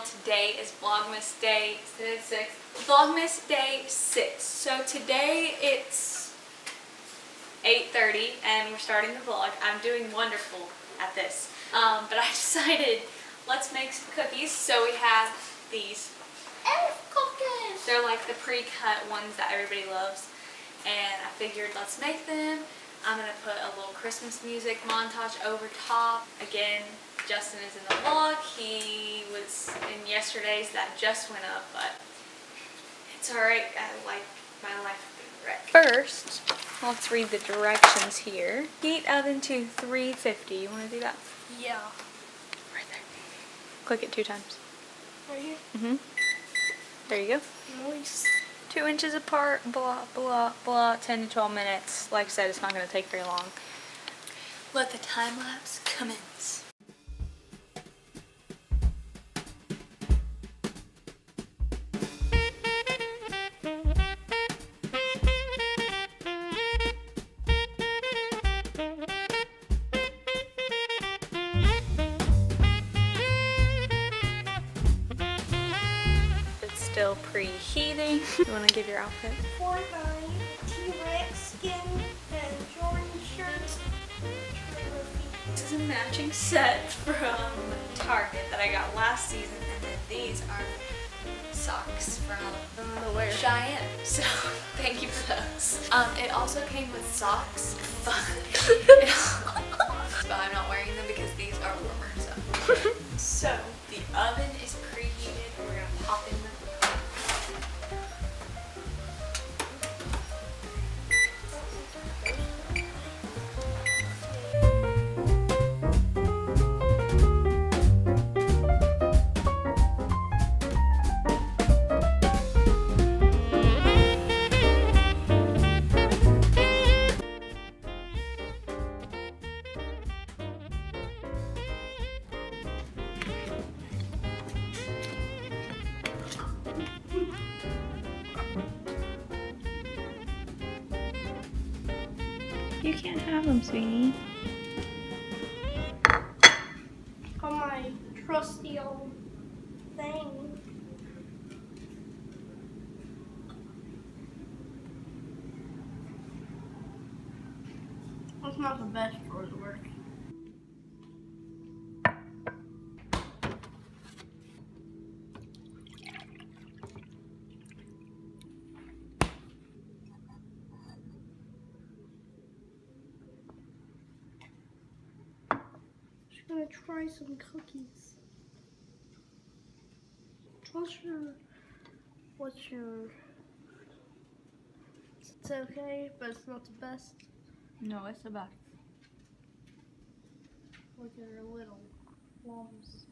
Today is Vlogmas day, today's 6th. Vlogmas day 6. So today it's 8:30 and we're starting the vlog. I'm doing wonderful at this. But I decided let's make some cookies. So we have these elf cookies. They're like the pre-cut ones that everybody loves. And I figured let's make them. I'm going to put a little Christmas music montage over top. Again, Justin is in the vlog. He was in yesterday's that just went up, but it's alright. I like my life being wrecked. First, let's read the directions here. Heat oven to 350. You want to do that? Yeah. Right there. Click it 2 times. Right here? Mm-hmm. There you go. Nice. 2 inches apart, blah, blah, blah, 10 to 12 minutes. Like I said, it's not going to take very long. Let the time lapse commence. Still preheating. You want to give your outfit? Fortnite, T-Rex skin, and Jordan shirt. This is a matching set from Target that I got last season, and then these are socks from Cheyenne. So thank you for those. It also came with socks, but I'm not wearing them because these are warmer. So the oven is preheated. We're gonna pop in the You can't have them, sweetie. On my trusty old thing. That's not the best for the work. Just gonna try some cookies. What's your it's okay, but it's not the best. No, it's the best. Look at her little lumps.